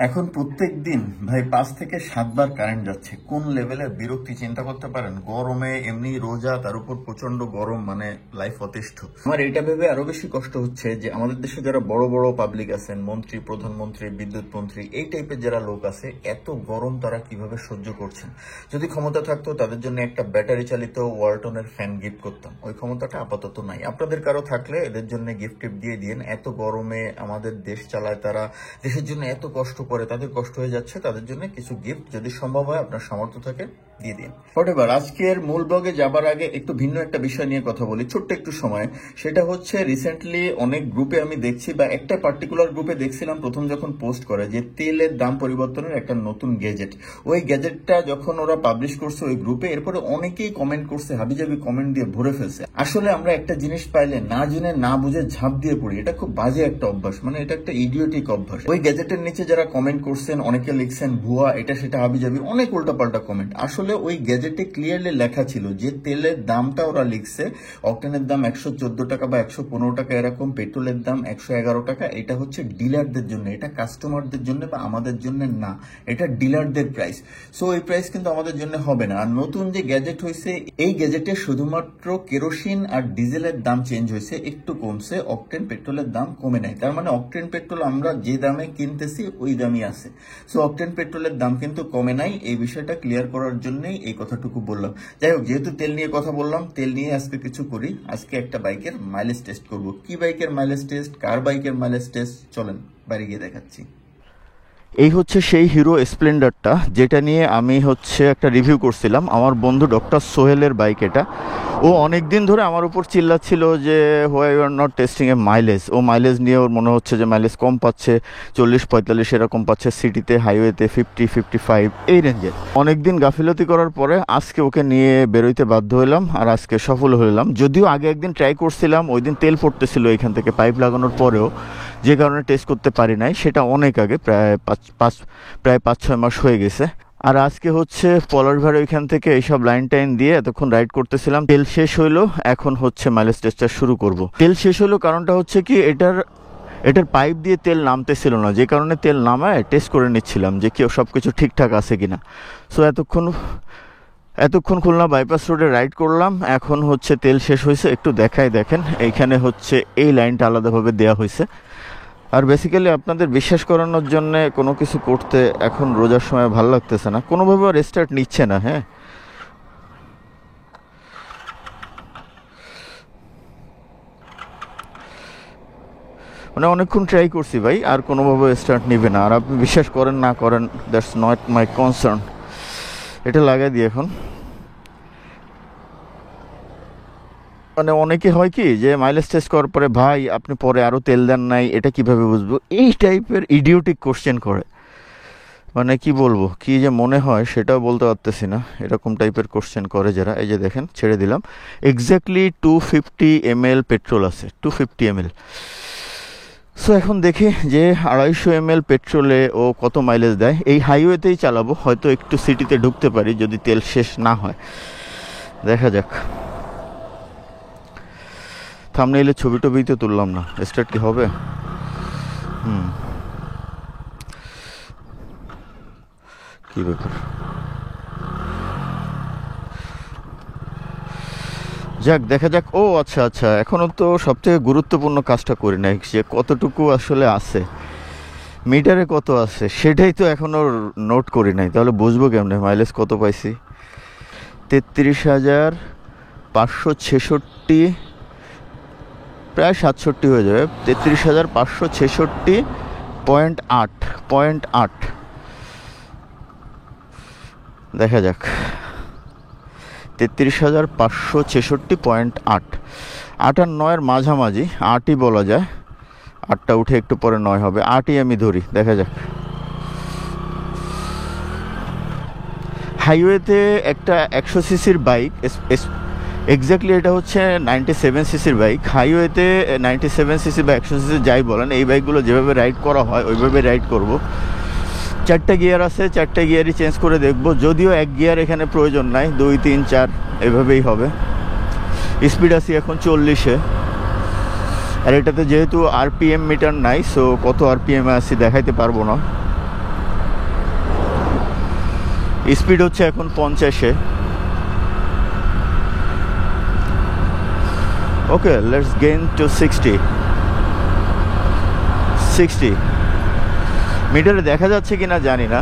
এখন প্রত্যেক দিন ভাই 5 থেকে 7 বার কারেন্ট যাচ্ছে। কোন লেভেলের বিরক্তি চিন্তা করতে পারেন। গরমে এমনি রোজা, তার উপর প্রচন্ড গরম, মানে লাইফ অতিষ্ঠ। আমার এটা ভেবে আরো বেশি কষ্ট হচ্ছে যে আমাদের দেশে যারা বড় বড় পাবলিক আছেন, মন্ত্রী, প্রধানমন্ত্রী, বিদ্যুৎ মন্ত্রী, এই টাইপের যারা লোক আছে, এত গরম তারা কিভাবে সহ্য করছেন। যদি ক্ষমতা থাকতো তাদের জন্য একটা ব্যাটারি চালিত ওয়ালটনের ফ্যান গিফট করতাম। ওই ক্ষমতাটা আপাতত নাই। আপনাদের কারো থাকলে এদের জন্য গিফট দিয়ে দিন। এত গরমে আমাদের দেশ চালায় তারা, দেশের জন্য এত কষ্ট করে, তাদের কষ্ট হয়ে যাচ্ছে, তাদের জন্য কিছু গিফট যদি সম্ভব হয়, আপনার সামর্থ্য থাকে, দিয়ে দিন। হোয়াটএভার, আজকের মূল ব্লগে যাবার আগে একটু ভিন্ন একটা বিষয় নিয়ে কথা বলি, ছোট্ট একটু সময়। সেটা হচ্ছে রিসেন্টলি অনেক গ্রুপে আমি দেখছি, বা একটা পার্টিকুলার গ্রুপে দেখছিলাম প্রথম যখন পোস্ট করে যে তেলের দাম পরিবর্তনের একটা নতুন গ্যাজেট। ওই গ্যাজেটটা যখন ওরা পাবলিশ করছে ওই গ্রুপে, এরপরে অনেকেই কমেন্ট করছে, হাবিজাবি কমেন্ট দিয়ে ভরে ফেলছে। আসলে আমরা একটা জিনিস পাইলে না জেনে না বুঝে ঝাঁপ দিয়ে পড়ি, এটা খুব বাজে একটা অভ্যাস, মানে এটা একটা ইডিওটিক অভ্যাস। ওই গ্যাজেটের নিচে যারা কমেন্ট করছেন, অনেকে লিখছেন ভুয়া, এটা সেটা হাবিজাবি, অনেক উল্টাপাল্টা কমেন্ট। আসলে ওই গ্যাজেটে ক্লিয়ারলি লেখা ছিল যে তেলের দামটা ওরা লিখছে, অকটেনের দাম 114 টাকা বা 115 টাকা এরকম, পেট্রোলের দাম 111 টাকা। এটা হচ্ছে ডিলারদের জন্য, এটা কাস্টমারদের জন্য বা আমাদের জন্য না, এটা ডিলারদের প্রাইস। সো এই প্রাইস কিন্তু আমাদের জন্য হবে না। আর নতুন যে গ্যাজেট হয়েছে, এই গ্যাজেটে শুধুমাত্র কেরোসিন আর ডিজেলের দাম চেঞ্জ হয়েছে, একটু কমছে, অকটেন পেট্রোলের দাম কমে নাই। তার মানে অকটেন পেট্রোল আমরা যে দামে কিনতেছি ওই দামই আছে। সো অকটেন পেট্রোলের দাম কিন্তু কমে নাই। এই বিষয়টা ক্লিয়ার করার জন্যই এই কথাটুকু বললাম। যাই হোক, যেহেতু তেল নিয়ে কথা বললাম, তেল নিয়ে আজকে কিছু করি। আজকে একটা বাইকের মাইলেজ টেস্ট করব। কি বাইকের মাইলেজ টেস্ট, কার বাইকের মাইলেজ টেস্ট, চলেন বাইরে গিয়ে দেখাচ্ছি। এই হচ্ছে সেই হিরো স্প্লেন্ডারটা, যেটা নিয়ে আমি একটা রিভিউ করছিলাম। আমার বন্ধু ডক্টর সোহেলের বাইক এটা। ও অনেক দিন ধরে আমার উপর চিল্লাচ্ছিল যে why you are not testing a mileage. ও মাইলেজ নিয়ে ওর মনে হচ্ছে যে মাইলেজ কম পাচ্ছে, 40-45 এরকম পাচ্ছে সিটিতে, হাইওয়েতে 50-55 এই রেঞ্জের। অনেকদিন গাফিলতি করার পরে আজকে ওকে নিয়ে বেরোইতে বাধ্য হলাম, আর আজকে সফল হলাম। যদিও আগে একদিন ট্রাই করছিলাম, ওই দিন তেল পড়তেছিল এখান থেকে পাইপ লাগানোর পরেও, যে কারণে টেস্ট করতে পারি নাই। সেটা অনেক আগে, প্রায় 5-6 মাস হয়ে গেছে। আর আজকে পলাশবাড়ি ওইখান থেকে এইসব লাইন টাইন দিয়ে এতক্ষণ রাইড করতেছিলাম। তেল শেষ হইলো, এখন মাইলেজ টেস্টটা শুরু করব। তেল শেষ হইলো কারণটা হচ্ছে কি, এটার পাইপ দিয়ে তেল নামতেছিল না, যে কারণে তেল নামায় টেস্ট করে নিচ্ছিলাম যে কেউ সবকিছু ঠিকঠাক আছে কিনা। সো এতক্ষণ খুলনা বাইপাস রোডে রাইড করলাম। এখন তেল শেষ হয়েছে, একটু দেখেন এইখানে এই লাইনটা আলাদাভাবে দেওয়া হয়েছে। আর বেসিক্যালি আপনাদের বিশ্বাস করানোর জন্য কোনো কিছু করতে এখন রোজার সময় ভালো লাগতেছে না, কোনোভাবে রেস্টার্ট নিচ্ছে না। হ্যাঁ, মানে অনেকক্ষণ ট্রাই করছি ভাই, আর কোনোভাবে স্টার্ট নিবে না। আর আপনি বিশ্বাস করেন না করেন, দ্যাটস নট মাই কনসার্ন। এটা লাগাই দিই এখন। মানে অনেকে হয় কি যে মাইলেজ টেস্ট করার পরে, ভাই আপনি পরে আরও তেল দেন নাই, এটা কিভাবে বুঝবো, এই টাইপের ইডিওটিক কোশ্চেন করে। মানে কি বলবো, কি যে মনে হয় সেটাও বলতে পারতেছি না। এরকম টাইপের কোশ্চেন করে যারা। এই যে দেখেন, ছেড়ে দিলাম। এক্স্যাক্টলি 250 ml পেট্রোল আছে, 250 ml। সো এখন দেখি যে 250 ml পেট্রোলে ও কত মাইলেজ দেয়। এই হাইওয়েতেই চালাবো, হয়তো একটু সিটিতে ঢুকতে পারি যদি তেল শেষ না হয়, দেখা যাক। থাম্বনেইলে ছবি টবি তো তুললাম না, স্টার্ট কি হবে? কি ব্যাপার, যাক দেখা যাক। ও আচ্ছা, এখনো তো সবথেকে গুরুত্বপূর্ণ কাজটা করি নাই, যে কতটুকু আসলে আছে, মিটারে কত আছে সেটাই তো এখনো নোট করি নাই। তাহলে বুঝবো কেমনে মাইলেজ কত পাইছি। 33,566, প্রায় 67 হয়ে যাবে। 33,566.8 দেখা যাক। 33,566.8, 8 আর 9-এর মাঝামাঝি, 8ই বলা যায়। 8টা উঠে একটু পরে 9 হবে, 8ই আমি ধরি, দেখা যাক। হাইওয়েতে একটা 100 সিসির বাইক, এক্স্যাক্টলি এটা 97 সিসির বাইক। হাইওয়েতে 97 সিসি বা 100 সিসি যাই বলেন, এই বাইকগুলো যেভাবে রাইড করা হয় ওইভাবে রাইড করব। 4টা গিয়ার আছে, 4টা গিয়ারই চেঞ্জ করে দেখব। যদিও এক গিয়ার এখানে প্রয়োজন নাই, 2, 3, 4 এভাবেই হবে। স্পিড আছি এখন 40-এ। আর এটাতে যেহেতু আরপিএম মিটার নাই, সো কত আরপিএম আছি দেখাইতে পারবো না। স্পিড হচ্ছে এখন 50-এ। ওকে, লেটস গেইন টু 60 মিটারে দেখা যাচ্ছে কিনা জানি না,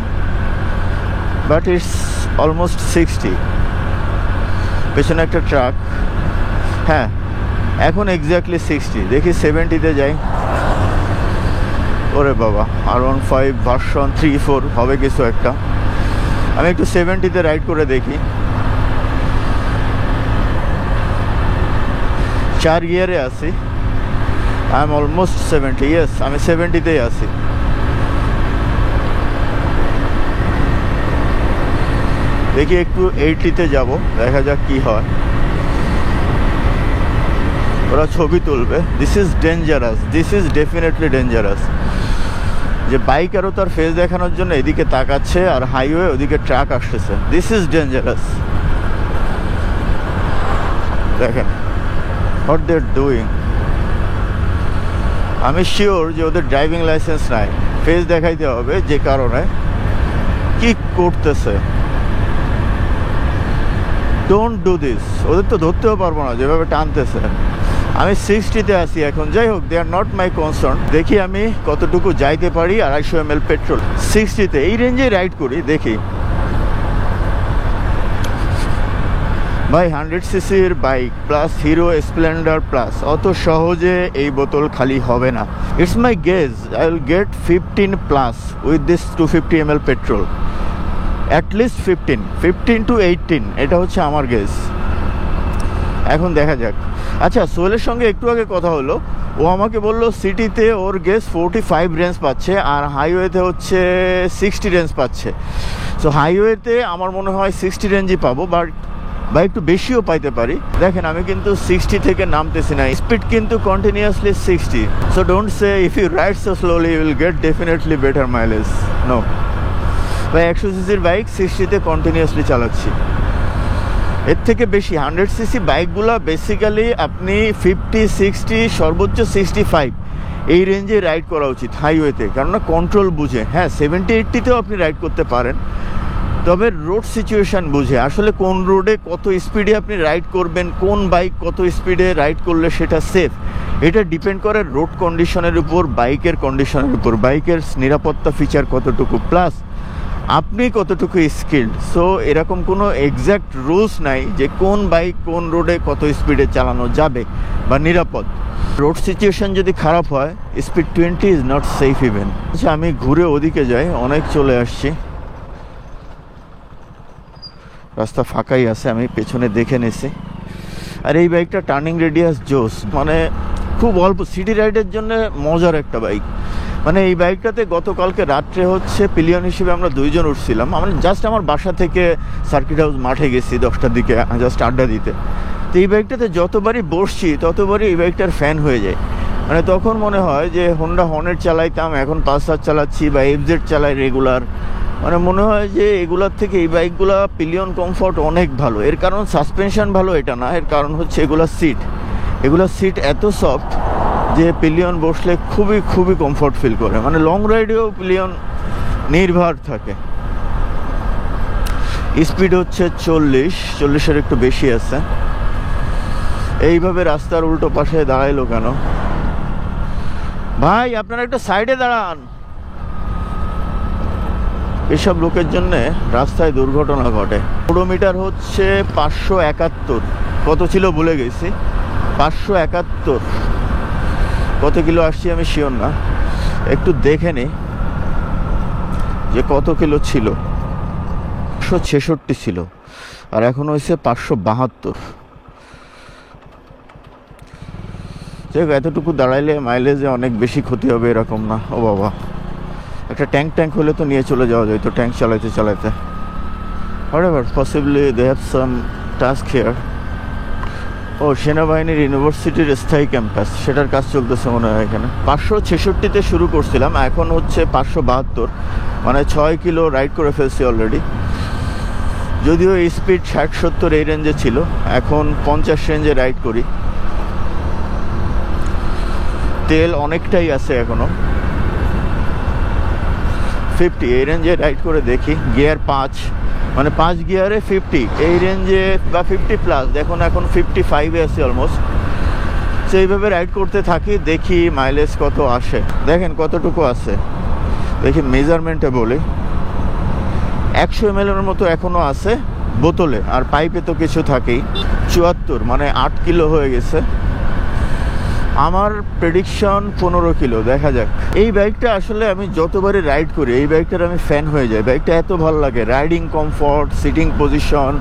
বাট ইটস অলমোস্ট 60। পেছনে একটা ট্রাক। হ্যাঁ, এখন এক্স্যাক্টলি 60। দেখি 70-তে যাই। ওরে বাবা, R15 ভার্সন 3-4 হবে কিছু একটা। আমি একটু 70-তে রাইড করে দেখি। 4 গিয়ারে আছি। I am almost 70। ইয়েস, আমি 70-তেই আছি। দেখি একটু 80-তে যাব, দেখা যাক কি হয়। ওরা ছবি তুলবে। This is dangerous, this is definitely dangerous. যে বাইক আরও তার ফেস দেখানোর জন্য এদিকে তাকাচ্ছে, আর হাইওয়ে ওদিকে ট্রাক আসতেছে। This is dangerous. দেখেন হোয়াট দে আর ডুইং। আমি শিওর যে ওদের ড্রাইভিং লাইসেন্স নাই, ফেস দেখাইতে হবে, যে কারণে কি করতেছে। Don't do this. ওদের তো ধরতেও পারবো না যেভাবে টানতেছে। আমি 60-তে আছি এখন। যাই হোক, দে আর নট মাই কনসার্ন। দেখি আমি কতটুকু যাইতে পারি। 250 ml পেট্রোল 60-তে, এই রেঞ্জে রাইড করি, দেখি। ভাই 100cc-র bike plus Hero Splendor plus, অত সহজে এই বোতল খালি হবে না। It's my guess I will get 15+ with this 250 ml petrol. At least 15 to 18, এটা হচ্ছে আমার গেজ। এখন দেখা যাক। আচ্ছা, সোহেলের সঙ্গে একটু আগে কথা হলো। ও আমাকে বললো সিটিতে ওর গেজ 45 রেঞ্জ পাচ্ছে, আর হাইওয়েতে হচ্ছে 60 রেঞ্জ পাচ্ছে। সো হাইওয়েতে আমার মনে হয় 60 রেঞ্জই পাবো, বাট বা একটু বেশিও পাইতে পারি। দেখেন, আমি কিন্তু 60 থেকে নামতেছি না, স্পিড কিন্তু continuously 60। So don't say if you ride so slowly you will get definitely better mileage. No ভাই, 100cc-র বাইক 60-তে কন্টিনিউয়াসলি চালাচ্ছি। এর থেকে বেশি 100cc বাইকগুলো বেসিক্যালি আপনি 50, 60, সর্বোচ্চ 65 এই রেঞ্জে রাইড করা উচিত হাইওয়েতে, কেননা কন্ট্রোল বুঝে। হ্যাঁ, 70, 80-তেও আপনি রাইড করতে পারেন, তবে রোড সিচুয়েশান বুঝে। আসলে কোন রোডে কত স্পিডে আপনি রাইড করবেন, কোন বাইক কত স্পিডে রাইড করলে সেটা সেফ, এটা ডিপেন্ড করে রোড কন্ডিশনের উপর, বাইকের কন্ডিশনের উপর, বাইকের নিরাপত্তা ফিচার কতটুকু, প্লাস আপনি কতটুকু স্কিল্ড। সো এরকম কোনো এক্স্যাক্ট রুলস নাই যে কোন বাইক কোন রোডে কত স্পিডে চালানো যাবে বা নিরাপদ। রোড সিচুয়েশন যদি খারাপ হয়, speed 20 is not safe even. আচ্ছা, আমি ঘুরে ওদিকে যাই, অনেক চলে আসছি। রাস্তা ফাঁকাই আছে, আমি পেছনে দেখে নিছি। আর এই বাইকটা টার্নিং রেডিয়াস জোস, মানে খুব অল্প সিটি রাইডের জন্য মজার একটা বাইক। মানে এই বাইকটাতে গতকালকে রাত্রে হচ্ছে পিলিয়ন হিসেবে আমরা 2 জন উঠছিলাম। আমরা জাস্ট আমার বাসা থেকে সার্কিট হাউস মাঠে গেছি 10টার দিকে জাস্ট আড্ডা দিতে। তো এই বাইকটাতে যতবারই বসছি ততবারই এই বাইকটার ফ্যান হয়ে যায়। মানে তখন মনে হয় যে হোন্ডা হর্নেট চালাইতাম, এখন পালসার চালাচ্ছি বা এফজেড চালাই রেগুলার। মানে মনে হয় যে এগুলার থেকে এই বাইকগুলা পিলিয়ন কমফর্ট অনেক ভালো। এর কারণ সাসপেনশন ভালো এটা না, এর কারণ হচ্ছে এগুলার সিট এত সফট যে পিলিয়ন বসলে খুবই খুবই কমফর্ট ফিল করে। মানে লং রাইডেও পিলিয়ন নির্ভর থাকে। স্পিড হচ্ছে 40-এর একটু বেশি আছে। এইভাবে রাস্তার উল্টো পাশে দাঁড়াইলো কেন ভাই? আপনারা একটু সাইডে দাঁড়ান। এসব লোকের জন্য রাস্তায় দুর্ঘটনা ঘটে। কিলোমিটার হচ্ছে 571। কত ছিল ভুলে গেছি। 571। কত কিলো আসছি আমি শিওর না, একটু দেখে নে যে কত কিলো ছিল। 566 ছিল, আর এখন হয়েছে 572। এতটুকু দাঁড়াইলে মাইলেজে অনেক বেশি ক্ষতি হবে এরকম না। ও বাবা, একটা ট্যাঙ্ক হলে তো নিয়ে চলে যাওয়া যায় তো, ট্যাঙ্ক চালাইতে however possibly they have some task here. ও সেনাবাহিনীর ইউনিভার্সিটির স্থায়ী ক্যাম্পাস, সেটার কাজ চলতেছে মনে হয় এখানে। 566-তে শুরু করছিলাম, এখন হচ্ছে 572, মানে 6 কিলো রাইড করে ফেলছি অলরেডি। যদিও স্পিড 60-70 এই রেঞ্জে ছিল, এখন 50 রেঞ্জে রাইড করি। তেল অনেকটাই আছে এখনো। 50 এই রেঞ্জে রাইড করে দেখি। গিয়ার 5, মানে 5 গিয়ারে 50 এই রেঞ্জে বা 50+, দেখুন এখন 55-এ আছে অলমোস্ট। তো এইভাবে রাইড করতে থাকি, দেখি মাইলেজ কত আসে। দেখেন কতটুকু আছে, দেখি মেজারমেন্টে বলি। 100 ml এর মতো এখনো আছে বোতলে, আর পাইপে তো কিছু থাকেই। 74 মানে 8 কিলো হয়ে গেছে। আমার প্রেডিকশন 15 কিলো, দেখা যাক। এই বাইকটা আসলে আমি যতবারই রাইড করি এই বাইকটার আমি ফ্যান হয়ে যাই। বাইকটা এত ভালো লাগে, riding comfort, seating position,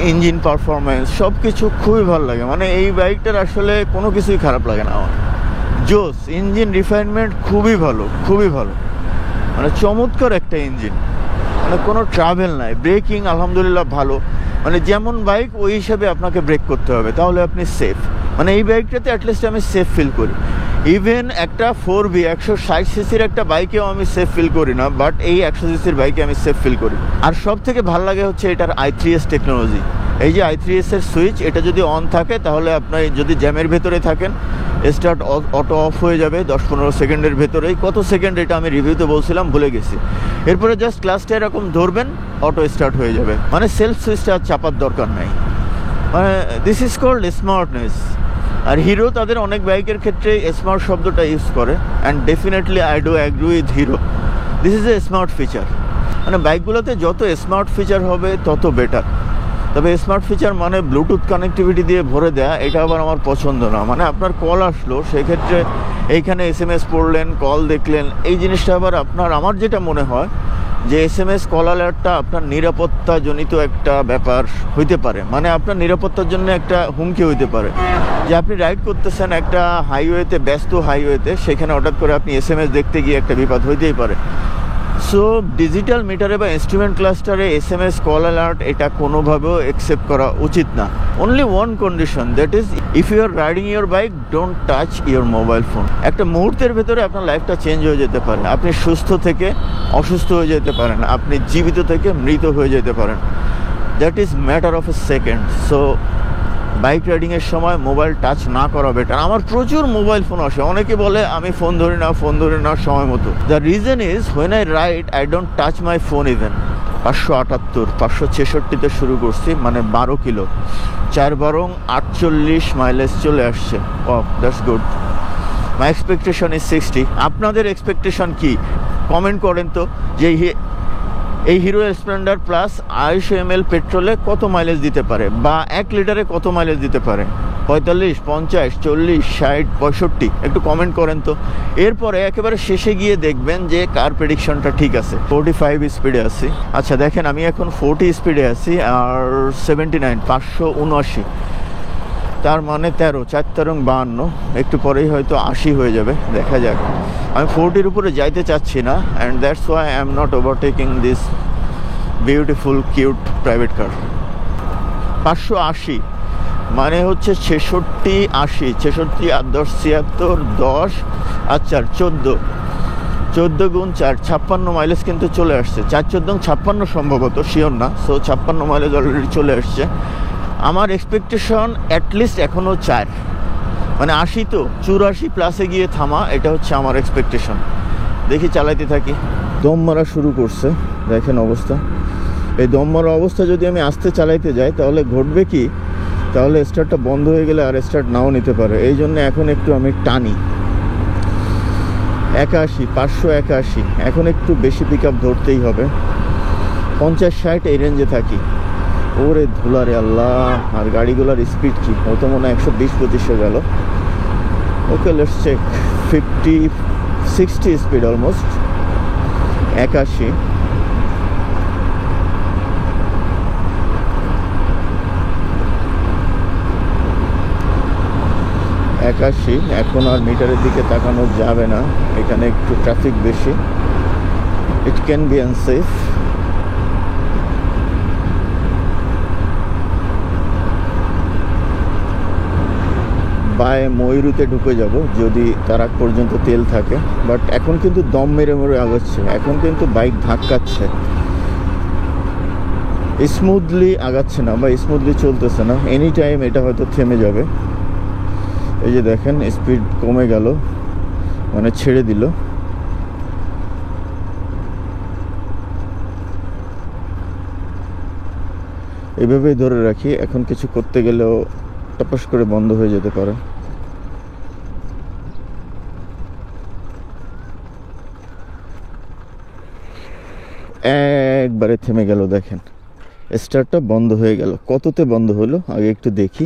engine performance সব কিছু খুবই ভালো লাগে। মানে এই বাইকটার আসলে কোনো কিছুই খারাপ লাগে না আমার। জোস ইঞ্জিন রিফাইনমেন্ট খুবই ভালো, খুবই ভালো, মানে চমৎকার একটা ইঞ্জিন। মানে কোনো ট্রাভেল নাই। ব্রেকিং আলহামদুলিল্লাহ ভালো, মানে যেমন বাইক ওই হিসাবে আপনাকে ব্রেক করতে হবে, তাহলে আপনি সেফ। মানে এই বাইকটাতে অ্যাটলিস্ট আমি সেফ ফিল করি। ইভেন একটা 4B 160 সিসির একটা বাইকেও আমি সেফ ফিল করি না, বাট এই 100 সিসির বাইকে আমি সেফ ফিল করি। আর সব থেকে ভালো লাগে হচ্ছে এটার i3s টেকনোলজি। এই যে i3s এর সুইচ, এটা যদি অন থাকে তাহলে আপনার যদি জ্যামের ভেতরে থাকেন স্টার্ট অটো অফ হয়ে যাবে 10-15 সেকেন্ডের ভেতরেই। কত সেকেন্ড এটা আমি রিভিউতে বলছিলাম, ভুলে গেছি। এরপরে জাস্ট ক্লাসটা এরকম ধরবেন, অটো স্টার্ট হয়ে যাবে। মানে সেলফ সুইচটা চাপার দরকার নাই। মানে দিস ইজ কল্ড স্মার্টনেস। আর হিরো তাদের অনেক বাইকের ক্ষেত্রে স্মার্ট শব্দটা ইউজ করে, and definitely I do agree with Hero, this is a smart feature. মানে বাইকগুলোতে যত স্মার্ট ফিচার হবে তত বেটার। তবে স্মার্ট ফিচার মানে ব্লুটুথ কানেক্টিভিটি দিয়ে ভরে দেয়া, এটা আবার আমার পছন্দ না। মানে আপনার কল আসলো, সেক্ষেত্রে এইখানে SMS পড়লেন, কল দেখলেন, এই জিনিসটা আবার আমার যেটা মনে হয় যে SMS কল অ্যালার্টটা আপনার নিরাপত্তাজনিত একটা ব্যাপার হইতে পারে। মানে আপনার নিরাপত্তার জন্য একটা হুমকি হইতে পারে যে আপনি রাইড করতেছেন একটা হাইওয়েতে, ব্যস্ত হাইওয়েতে, সেখানে হঠাৎ করে আপনি SMS দেখতে গিয়ে একটা বিপদ হইতেই পারে। সো ডিজিটাল মিটারে বা ইনস্ট্রুমেন্ট ক্লাস্টারে SMS কল অ্যালার্ট এটা কোনোভাবেও অ্যাকসেপ্ট করা উচিত না। Only one condition, that is if you are riding your bike, don't touch your mobile phone. একটা মুহূর্তের ভেতরে আপনার লাইফটা চেঞ্জ হয়ে যেতে পারে। আপনি সুস্থ থেকে অসুস্থ হয়ে যেতে পারেন, আপনি জীবিত থেকে মৃত হয়ে যেতে পারেন। That is matter of a second. So bike রাইডিংয়ের সময় মোবাইল টাচ না করা বেটার। আমার প্রচুর মোবাইল ফোন আসে, অনেকে বলে আমি ফোন ধরি না সময় মতো। The reason is when I ride I don't touch my phone even. 578, 566-তে শুরু করছি, মানে 12 কিলো, 4 48 মাইলেজ চলে আসছে। Wow, that's good. My expectation is 60। আপনাদের এক্সপেকটেশন কি? কমেন্ট করেন তো যে এই হিরো স্প্লেন্ডার প্লাস 250 ml পেট্রোলে কত মাইলেজ দিতে পারে, বা 1 লিটারে কত মাইলেজ দিতে পারে। 45, 50, 40, 60, 65? একটু কমেন্ট করেন তো। এরপরে একেবারে শেষে গিয়ে দেখবেন যে কার প্রেডিকশনটা ঠিক আছে। 45 স্পিডে আছি। আচ্ছা দেখেন, আমি এখন 40 স্পিডে আছি, আর 79, 579, তার মানে 13, 4 13 52, একটু পরেই হয়তো 80 হয়ে যাবে, দেখা যাক। আমি 40-র উপরে যাইতে চাচ্ছি না, and that's why I am not overtaking this beautiful cute private car. 580 মানে হচ্ছে 66, 80, 66 আর 10, 76, 10 আর 4, 14 গুণ 4, 56 মাইলেজ কিন্তু চলে আসছে। 4 14 56 সম্ভবত, শিওর না। সো 56 মাইলেজ অলরেডি চলে আসছে। আমার এক্সপেকটেশন অ্যাটলিস্ট এখনও 4, মানে 80 তো 84 প্লাসে গিয়ে থামা, এটা হচ্ছে আমার এক্সপেকটেশন। দেখি চালাইতে থাকি। দম মারা শুরু করছে, দেখেন অবস্থা। এই দম মারা অবস্থা যদি আমি আস্তে চালাইতে যাই তাহলে ঘটবে কি, তাহলে স্টার্টটা বন্ধ হয়ে গেলে আর স্টার্ট নাও নিতে পারে। এই জন্য এখন একটু আমি টানি। 81, 581, এখন একটু বেশি পিক আপ ধরতেই হবে। 50 60 এই রেঞ্জে থাকি। ওরে ধুলারে আল্লাহ! আর গাড়িগুলোর স্পিড কি, ও তো মনে হয় 120-25 গেল। ওকে, লেটস চেক। 50 60 speed almost. 81, এখন আর মিটারের দিকে তাকানো যাবে না, এখানে একটু ট্রাফিক বেশি। It can be unsafe. বাই ময়ূরীতে ঢুকে যাব যদি তার আগ পর্যন্ত তেল থাকে। বাট এখন কিন্তু দম মেরে মেরে আগাচ্ছে, এখন কিন্তু বাইক ধাক্কাচ্ছে, স্মুথলি আগাচ্ছে না বা স্মুথলি চলতেছে না। এনি টাইম এটা হয়তো থেমে যাবে। এই যে দেখেন স্পিড কমে গেল, মানে ছেড়ে দিল। এভাবেই ধরে রাখি, এখন কিছু করতে গেলেও টপাস করে বন্ধ হয়ে যেতে পারে। একবারে থেমে গেল, দেখেন স্টার্টটা বন্ধ হয়ে গেল। কততে বন্ধ হলো আগে একটু দেখি।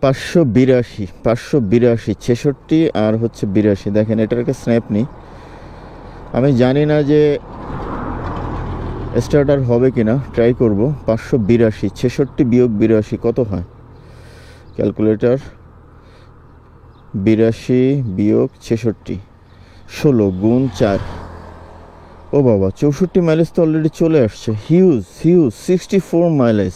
582, 66 আর হচ্ছে 82। দেখেন এটার একটা স্ন্যাপ নিই। আমি জানি না যে স্টার্টার হবে কিনা, ট্রাই করব। 582, 66 বিয়োগ 82 কত হয়? ক্যালকুলেটর। 82 বিয়োগ 66, 16 গুণ 4। ও বাবা, 64 মাইলেজ তো অলরেডি চলে আসছে। Huge 64 mileage.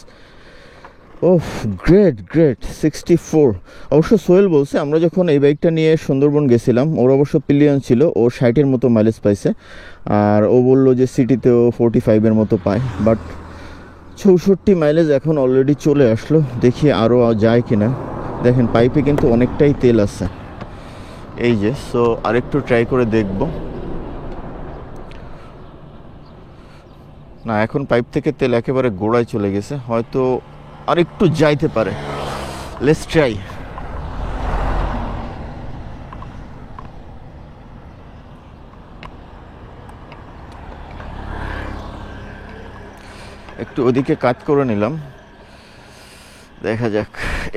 Oh great 64। অবশ্য সোহেল বলছে আমরা যখন এই বাইকটা নিয়ে সুন্দরবন গেছিলাম, ওর অবশ্য পিলিয়ন ছিল, ও 60-এর মতো মাইলেজ পাইছে। আর ও বললো যে সিটিতেও 45-এর মতো পায়। বাট 64 মাইলেজ এখন অলরেডি চলে আসলো। দেখি আরও যায় কিনা। দেখেন পাইপে কিন্তু অনেকটাই তেল আছে, এই যে। সো আরেকটু ট্রাই করে দেখব। না, এখন পাইপ থেকে তেল একেবারে গোড়ায় চলে গেছে, হয়তো আরেকটু যাইতে পারে। Let's try. একটু ওদিকে কাট করে নিলাম, দেখা যাক।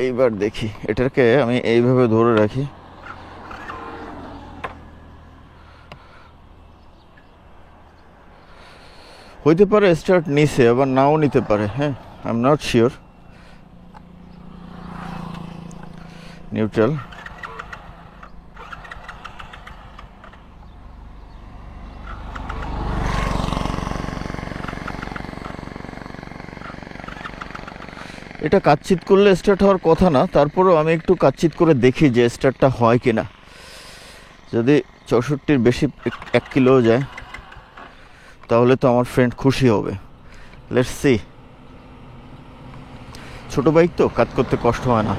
এইবার দেখি, এটাকে আমি এইভাবে ধরে রাখি। হইতে পারে স্টার্ট নিছে, আবার নাও নিতে পারে। হ্যাঁ, I am not sure. Neutral. এটা কাচ্চিত করলে স্টার্ট হওয়ার কথা না, তারপরেও আমি একটু কাচ্চিত করে দেখি যে স্টার্টটা হয় কিনা। যদি 64-র বেশি 1 কিলো যায় তাহলে তো আমার ফ্রেন্ড খুশি হবে। Let's see. ছোট বাইক তো, কাজ করতে কষ্ট হয় না।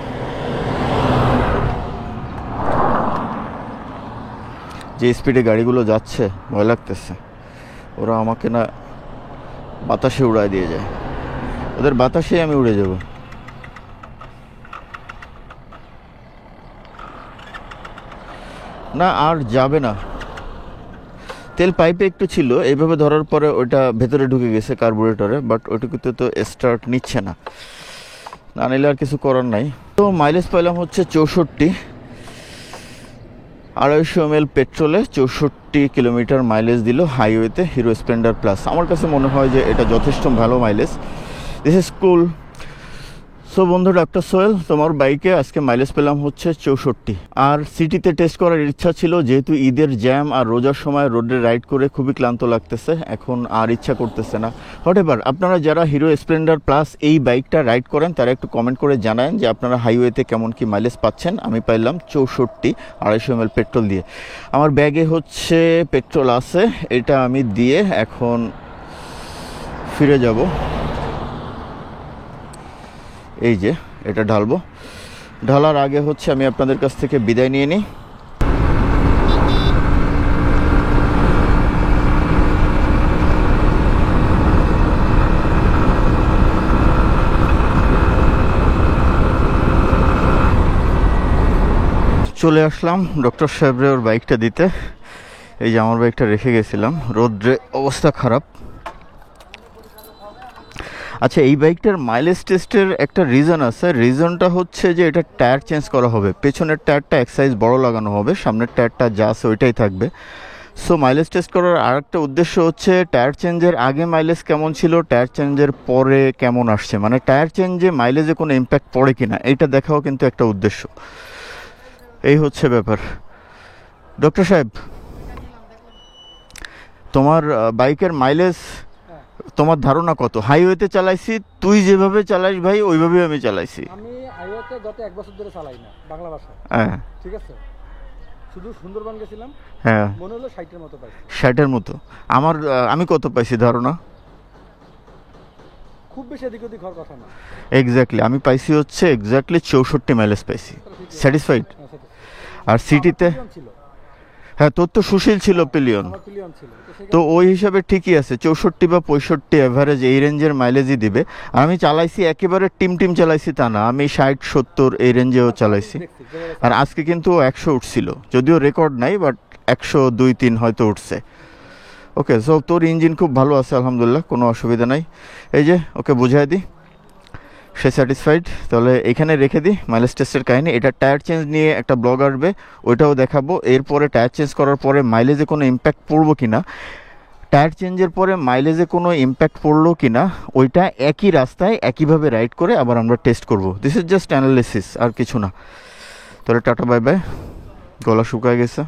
যে স্পিডে গাড়িগুলো যাচ্ছে ভয় লাগতেছে, ওরা আমাকে না বাতাসে উড়ায় দিয়ে যায়। ওদের বাতাসে আমি উড়ে যাব। না, আর যাবে না। তেল পাইপে একটু ছিল, এইভাবে ধরার পরে ওটা ভেতরে ঢুকে গেছে কার্বুরেটরে, বাট ওইটুকুতে তো স্টার্ট নিচ্ছে না। না নিলে আর কিছু করার নাই। তো মাইলেজ পাইলাম হচ্ছে 64। 250 ml পেট্রোলে 64 কিলোমিটার মাইলেজ দিল হাইওয়েতে, হিরো স্প্লেন্ডার প্লাস। আমার কাছে মনে হয় যে এটা যথেষ্ট ভালো mileage. This is cool. So বন্ধু, ডক্টর সোহেল, তোমার বাইকে আজকে মাইলেজ পেলাম হচ্ছে 64। আর সিটিতে টেস্ট করার ইচ্ছা ছিল, যেহেতু ঈদের জ্যাম আর রোজার সময় রোডে রাইড করে খুবই ক্লান্ত লাগতেছে, এখন আর ইচ্ছা করতেছে না। হোয়াটএভার, আপনারা যারা হিরো স্প্লেন্ডার প্লাস এই বাইকটা রাইড করেন তারা একটু কমেন্ট করে জানান যে আপনারা হাইওয়েতে কেমন কি মাইলেজ পাচ্ছেন। আমি পাইলাম 64, 250 ml পেট্রোল দিয়ে। আমার ব্যাগে হচ্ছে পেট্রোল আছে, এটা আমি দিয়ে এখন ফিরে যাব। এই যে এটা ঢালবো। ঢালার আগে হচ্ছে আমি আপনাদের কাছ থেকে বিদায় নিয়ে নিই। চলে আসলাম ডক্টর সাহেবরে ওর বাইকটা দিতে। এই যে আমার বাইকটা রেখে গেছিলাম, রোদ্রে অবস্থা খারাপ। আচ্ছা, এই বাইকটার মাইলেজ টেস্টের একটা রিজন আছে। রিজনটা হচ্ছে যে এটা টায়ার চেঞ্জ করা হবে। পেছনের টায়ারটা এক সাইজ বড় লাগানো হবে, সামনের টায়ারটা যা আছে ওইটাই থাকবে। সো মাইলেজ টেস্ট করার আরেকটা উদ্দেশ্য হচ্ছে টায়ার চেঞ্জের আগে মাইলেজ কেমন ছিল, টায়ার চেঞ্জের পরে কেমন আসছে, মানে টায়ার চেঞ্জে মাইলেজে কোনো ইম্প্যাক্ট পড়ে কিনা, এইটা দেখাও কিন্তু একটা উদ্দেশ্য। এই হচ্ছে ব্যাপার। ডক্টর সাহেব, তোমার বাইকের মাইলেজ তোমার ধারণা কত? হাইওয়েতে চালাইছি, তুই যেভাবে চালাইস ভাই ওইভাবেই আমি চালাইছি। আমি হাইওয়েতে গত 1 বছর ধরে চালাই না, বাংলা ভাষা। হ্যাঁ, ঠিক আছে। শুধু সুন্দরবন গেছিলাম, হ্যাঁ, মনে হলো 60-এর মতো পাইছি। 60-এর মতো। আমি কত পাইছি ধারণা? খুব বেশি এদিক ওদিক হওয়ার কথা না। এক্স্যাক্টলি আমি পাইছি হচ্ছে এক্স্যাক্টলি 64 মাইলেজ পাইছি। স্যাটিসফাইড? আর সিটিতে ছিল হ্যাঁ, তোর তো সুশীল ছিল পিলিয়ন, আমার পিলিয়ন ছিল তো সেখানে তো ওই হিসাবে ঠিকই আছে, 64 বা 65 এভারেজ এই রেঞ্জের মাইলেজই দিবে। আর আমি চালাইছি একেবারে টিম চালাইছি তা না, আমি 60-70 এই রেঞ্জেও চালাইছি। দেখছি যেভাবে আর আজকে কিন্তু 100 উঠছিল, যদিও রেকর্ড নাই, বাট 102-3 হয়তো উঠছে। ওকে, সো তোর ইঞ্জিন খুব ভালো আছে আলহামদুলিল্লাহ, কোনো অসুবিধা নাই। এই যে ওকে বুঝাই দিই, সে স্যাটিসফাইড। তাহলে এখানে রেখে দিই মাইলেজ টেস্টের কাহিনী। এটা টায়ার চেঞ্জ নিয়ে একটা ব্লগ আসবে, ওইটাও দেখাবো। এরপরে টায়ার চেঞ্জ করার পরে মাইলেজে কোনো ইম্প্যাক্ট পড়বো কিনা, টায়ার চেঞ্জের পরে মাইলেজে কোনো ইম্প্যাক্ট পড়লো কিনা, ওইটা একই রাস্তায় একইভাবে রাইড করে আবার আমরা টেস্ট করব। দিস ইজ জাস্ট অ্যানালিসিস, আর কিছু না। তাহলে টাটা বাই বাই, গলা শুকায় গেছে।